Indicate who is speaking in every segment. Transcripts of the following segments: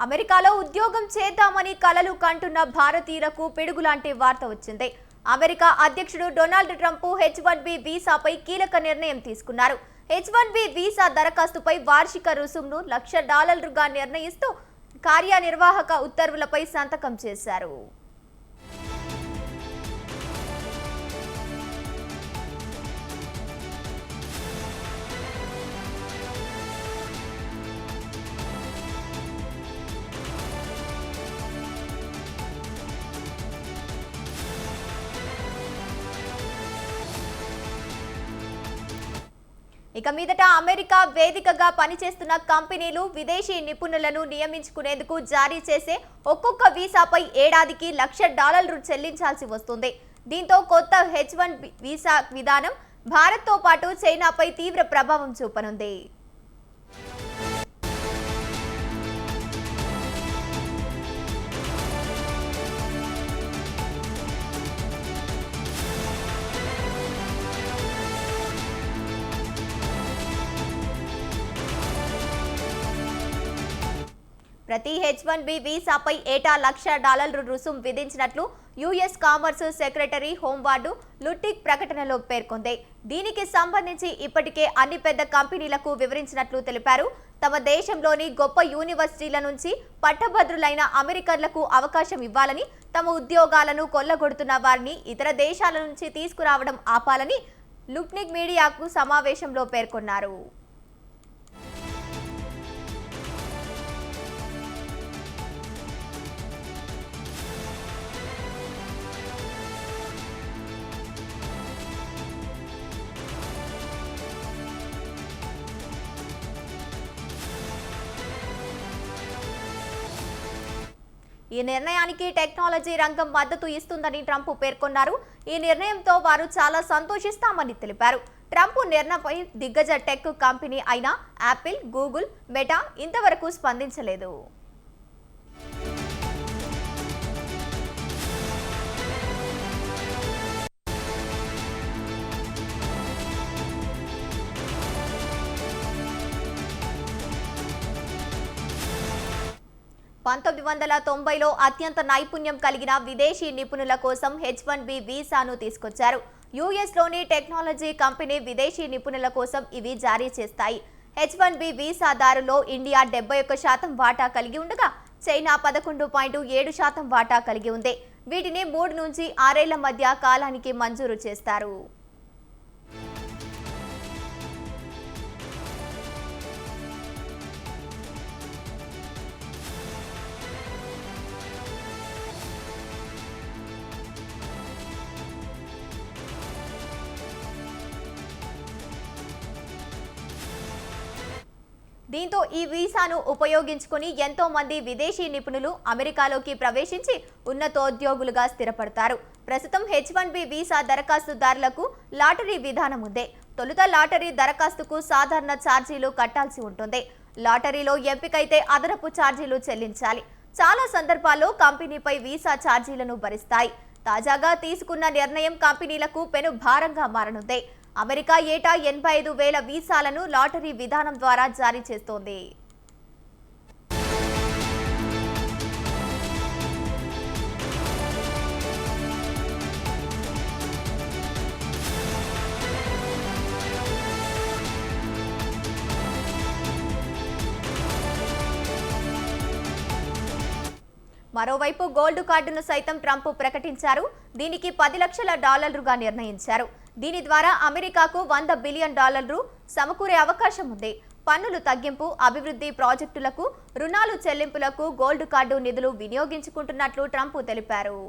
Speaker 1: అమెరికాలో ఉద్యోగం చేద్దామని కలలు కంటున్న భారతీయులకు పిడుగులాంటి వార్త వచ్చింది. అమెరికా అధ్యక్షుడు డొనాల్డ్ ట్రంప్ H1B వీసాపై కీలక నిర్ణయం తీసుకున్నారు. H1B వీసా దరఖాస్తుపై వార్షిక రుసుమును $1,00,000గా నిర్ణయిస్తూ కార్యనిర్వాహక ఉత్తర్వులపై సంతకం చేశారు. ఇక మీదట అమెరికా వేదికగా పనిచేస్తున్న కంపెనీలు విదేశీ నిపుణులను నియమించుకునేందుకు జారీ చేసే ఒక్కొక్క వీసాపై ఏడాదికి $1,00,000 చెల్లించాల్సి వస్తుంది. దీంతో కొత్త H1B వీసా విధానం భారత్తో పాటు చైనాపై తీవ్ర ప్రభావం చూపనుంది. ప్రతి H1B వీసాపై ఏటా $1,00,000 రుసుం విధించినట్లు యుఎస్ కామర్స్ సెక్రటరీ హోంవార్డు లుటిక్ ప్రకటనలో పేర్కొంది. దీనికి సంబంధించి ఇప్పటికే అన్ని పెద్ద కంపెనీలకు వివరించినట్లు తెలిపారు. తమ దేశంలోని గొప్ప యూనివర్సిటీల నుంచి పట్టభద్రులైన అమెరికన్లకు అవకాశం ఇవ్వాలని, తమ ఉద్యోగాలను కొల్లగొడుతున్న వారిని ఇతర దేశాల నుంచి తీసుకురావడం ఆపాలని లుట్నిక్ మీడియాకు సమావేశంలో పేర్కొన్నారు. ఈ నిర్ణయానికి టెక్నాలజీ రంగం మద్దతు ఇస్తుందని ట్రంప్ పేర్కొన్నారు. ఈ నిర్ణయంతో వారు చాలా సంతోషిస్తామని తెలిపారు. ట్రంప్ నిర్ణయంపై దిగ్గజ టెక్ కంపెనీ అయిన యాపిల్, గూగుల్, మెటా ఇంతవరకు స్పందించలేదు. $1990లో అత్యంత నైపుణ్యం కలిగిన విదేశీ నిపుణుల కోసం H1B వీసాను తీసుకొచ్చారు. యుఎస్లోని టెక్నాలజీ కంపెనీ విదేశీ నిపుణుల కోసం ఇవి జారీ చేస్తాయి. H1B వీసాదారులో ఇండియా 71% వాటా కలిగి ఉండగా చైనా 11.7% వాటా కలిగి ఉంది. వీటిని 3 నుంచి 6 ఏళ్ల మధ్య కాలానికి మంజూరు చేస్తారు. దీంతో ఈ వీసాను ఉపయోగించుకుని ఎంతో మంది విదేశీ నిపుణులు అమెరికాలోకి ప్రవేశించి ఉన్నతోద్యోగులుగా స్థిరపడతారు. ప్రస్తుతం H1B వీసా దరఖాస్తుదారులకు లాటరీ విధానం ఉంది. తొలుత లాటరీ దరఖాస్తుకు సాధారణ ఛార్జీలు కట్టాల్సి ఉంటుంది. లాటరీలో ఎంపికైతే అదనపు ఛార్జీలు చెల్లించాలి. చాలా సందర్భాల్లో కంపెనీపై వీసా ఛార్జీలను భరిస్తాయి. తాజాగా తీసుకున్న నిర్ణయం కంపెనీలకు పెను భారంగా మారనుంది. అమెరికా ఏటా 85,000 వీసాలను లాటరీ విధానం ద్వారా జారీ చేస్తోంది. మరోవైపు గోల్డ్ కార్డును సైతం ట్రంప్ ప్రకటించారు. దీనికి $10 లక్షల నిర్ణయించారు. దీని ద్వారా అమెరికాకు $100 బిలియన్ సమకూరే అవకాశం ఉంది. పన్నులు తగ్గింపు, అభివృద్ధి ప్రాజెక్టులకు, రుణాలు చెల్లింపులకు గోల్డ్ కార్డు నిధులు వినియోగించుకుంటున్నట్లు ట్రంప్ తెలిపారు.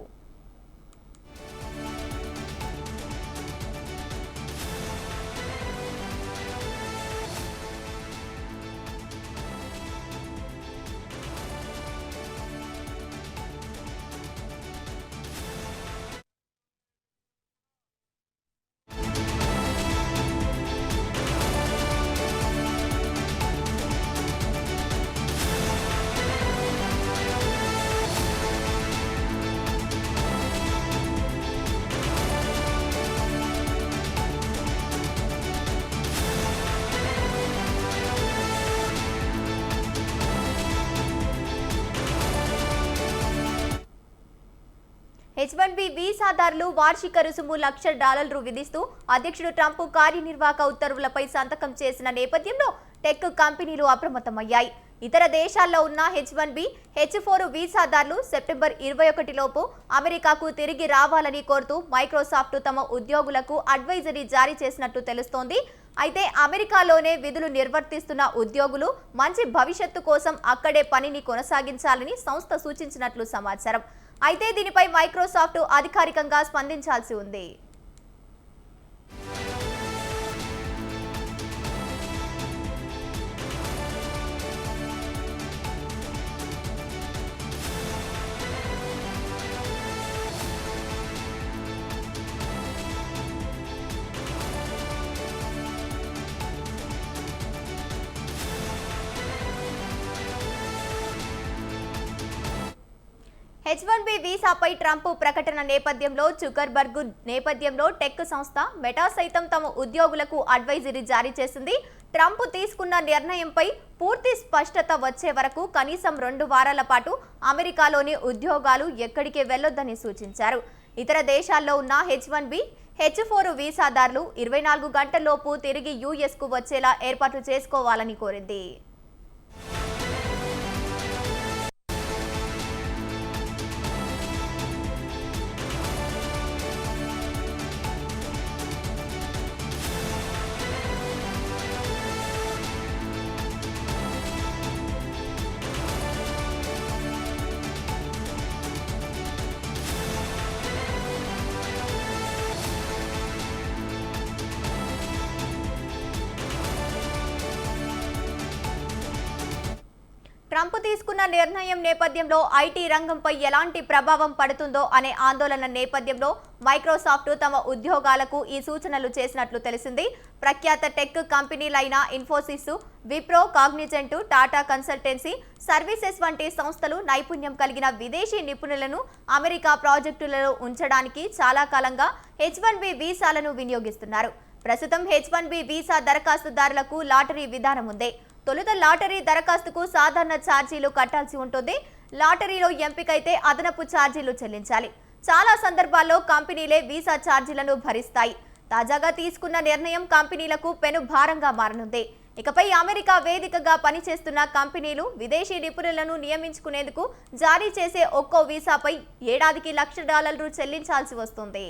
Speaker 1: H1B వీసాదారులు వార్షిక రుసుము $1,00,000 విధిస్తూ అధ్యక్షుడు ట్రంప్ కార్యనిర్వాహక ఉత్తర్వులపై సంతకం చేసిన నేపథ్యంలో టెక్ కంపెనీలు అప్రమత్తమయ్యాయి. ఇతర దేశాల్లో ఉన్న H1B, H4 వీసాదారులు సెప్టెంబర్ 21 లోపు అమెరికాకు తిరిగి రావాలని కోరుతూ మైక్రోసాఫ్ట్ తమ ఉద్యోగులకు అడ్వైజరీ జారీ చేసినట్లు తెలుస్తోంది. అయితే అమెరికాలోనే విధులు నిర్వర్తిస్తున్న ఉద్యోగులు మంచి భవిష్యత్తు కోసం అక్కడే పనిని కొనసాగించాలని సంస్థ సూచించినట్లు సమాచారం. అయితే దీనిపై మైక్రోసాఫ్ట్ అధికారికంగా స్పందించాల్సి ఉంది. H1B వీసాపై ట్రంప్ ప్రకటన నేపథ్యంలో జుకర్బర్గ్ నేపథ్యంలో టెక్ సంస్థ మెటా సైతం తమ ఉద్యోగులకు అడ్వైజరీ జారీ చేసింది. ట్రంప్ తీసుకున్న నిర్ణయంపై పూర్తి స్పష్టత వచ్చే వరకు కనీసం 2 వారాల పాటు అమెరికాలోని ఉద్యోగాలు ఎక్కడికి వెళ్లొద్దని సూచించారు. ఇతర దేశాల్లో ఉన్న H1B, H4 వీసాదారులు 24 గంటల్లోపు తిరిగి యుఎస్కు వచ్చేలా ఏర్పాట్లు చేసుకోవాలని కోరింది. ట్రంప్ తీసుకున్న నిర్ణయం నేపథ్యంలో ఐటీ రంగంపై ఎలాంటి ప్రభావం పడుతుందో అనే ఆందోళన నేపథ్యంలో మైక్రోసాఫ్ట్ తమ ఉద్యోగాలకు ఈ సూచనలు చేసినట్లు తెలిసింది. ప్రఖ్యాత టెక్ కంపెనీలైన Infosys, Wipro, Cognizant, Tata consultancy services వంటి సంస్థలు నైపుణ్యం కలిగిన విదేశీ నిపుణులను అమెరికా ప్రాజెక్టులలో ఉంచడానికి చాలా కాలంగా H1B వీసాలను వినియోగిస్తున్నారు. ప్రస్తుతం H1B వీసా దరఖాస్తుదారులకు లాటరీ విధానం ఉంది. తొలుత లాటరీ దరఖాస్తుకు సాధారణ ఛార్జీలు కట్టాల్సి ఉంటుంది. లాటరీలో ఎంపికైతే అదనపు ఛార్జీలు చెల్లించాలి. చాలా సందర్భాల్లో కంపెనీలే వీసా ఛార్జీలను భరిస్తాయి. తాజాగా తీసుకున్న నిర్ణయం కంపెనీలకు పెను భారంగా మారనుంది. ఇకపై అమెరికా వేదికగా పనిచేస్తున్న కంపెనీలు విదేశీ నిపుణులను నియమించుకునేందుకు జారీ చేసే ఒక్కో వీసాపై ఏడాదికి $1,00,000 చెల్లించాల్సి వస్తుంది.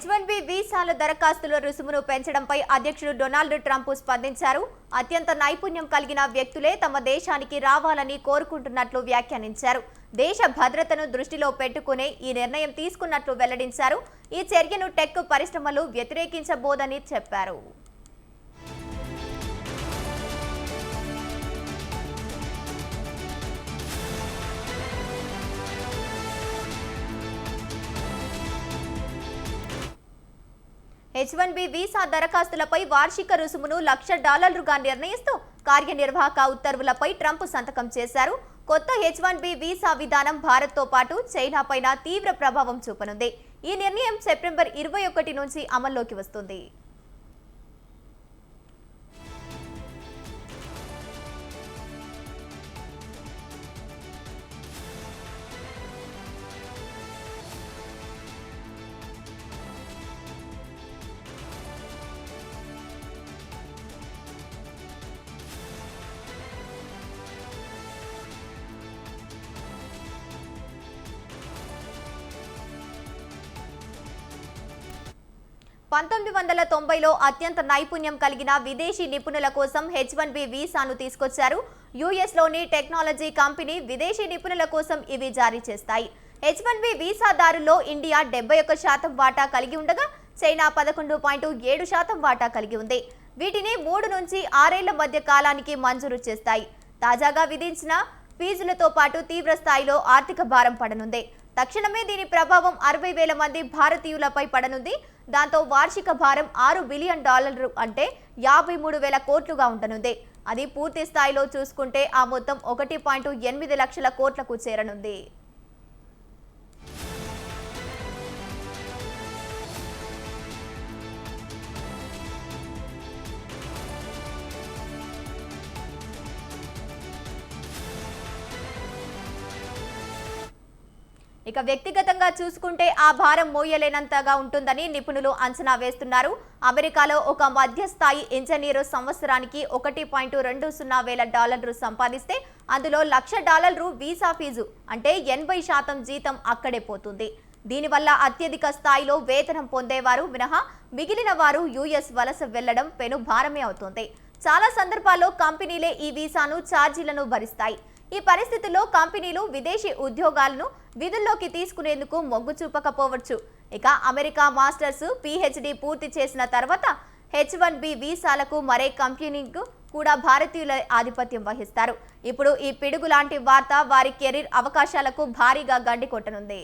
Speaker 1: H1B వీసాల దరఖాస్తుల రుసుమును పెంచడంపై అధ్యక్షుడు డొనాల్డ్ ట్రంప్ స్పందించారు. అత్యంత నైపుణ్యం కలిగిన వ్యక్తులే తమ దేశానికి రావాలని కోరుకుంటున్నట్లు వ్యాఖ్యానించారు. దేశ భద్రతను దృష్టిలో పెట్టుకునే ఈ నిర్ణయం తీసుకున్నట్లు వెల్లడించారు. ఈ చర్యను టెక్ పరిశ్రమలు వ్యతిరేకించబోదని చెప్పారు. H1B వీసా దరఖాస్తులపై వార్షిక రుసుమును $1,00,000గా నిర్ణయిస్తూ కార్యనిర్వాహక ఉత్తర్వులపై ట్రంప్ సంతకం చేశారు. కొత్త H1B వీసా విధానం భారత్తో పాటు చైనా పైన తీవ్ర ప్రభావం చూపనుంది. ఈ నిర్ణయం సెప్టెంబర్ 21 నుంచి అమల్లోకి వస్తుంది. పంతొమ్మిది 1990లో అత్యంత నైపుణ్యం కలిగిన విదేశీ నిపుణుల కోసం H1B వీసాను తీసుకొచ్చారు. యుఎస్లోని టెక్నాలజీ కంపెనీ విదేశీ నిపుణుల కోసం ఇవి జారీ చేస్తాయి. H1B వీసాదారుల్లో ఇండియా 71% వాటా కలిగి ఉండగా చైనా 11.7% వాటా కలిగి ఉంది. వీటిని 3 నుంచి 6 ఏళ్ల మధ్య కాలానికి మంజూరు చేస్తాయి. తాజాగా విధించిన ఫీజులతో పాటు తీవ్ర స్థాయిలో ఆర్థిక భారం పడనుంది. తక్షణమే దీని ప్రభావం 60,000 మంది భారతీయులపై పడనుంది. దాంతో వార్షిక భారం $6 బిలియన్ అంటే 53,000 కోట్లుగా ఉండనుంది. అది పూర్తి స్థాయిలో చూసుకుంటే ఆ మొత్తం 1.8 లక్షల కోట్లకు చేరనుంది. ఇక వ్యక్తిగతంగా చూసుకుంటే ఆ భారం మోయలేనంతగా ఉంటుందని నిపుణులు అంచనా వేస్తున్నారు. అమెరికాలో ఒక మధ్యస్థాయి ఇంజనీరు సంవత్సరానికి $1.20 సంపాదిస్తే అందులో $1,00,000 వీసా ఫీజు అంటే 80% జీతం అక్కడే పోతుంది. దీనివల్ల అత్యధిక స్థాయిలో వేతనం పొందేవారు మినహా మిగిలిన వారు యుఎస్ వలస వెళ్లడం పెను భారమే అవుతుంది. చాలా సందర్భాల్లో కంపెనీలే ఈ వీసాను ఛార్జీలను భరిస్తాయి. ఈ పరిస్థితుల్లో కంపెనీలు విదేశీ ఉద్యోగాలను విధుల్లోకి తీసుకునేందుకు మొగ్గు చూపకపోవచ్చు. ఇక అమెరికా మాస్టర్స్ PhD పూర్తి చేసిన తర్వాత H1B వీసాలకు మరే కంపెనీకి కూడా భారతీయుల ఆధిపత్యం వహిస్తారు. ఇప్పుడు ఈ పిడుగు లాంటి వార్త వారి కెరీర్ అవకాశాలకు భారీగా గండి కొట్టనుంది.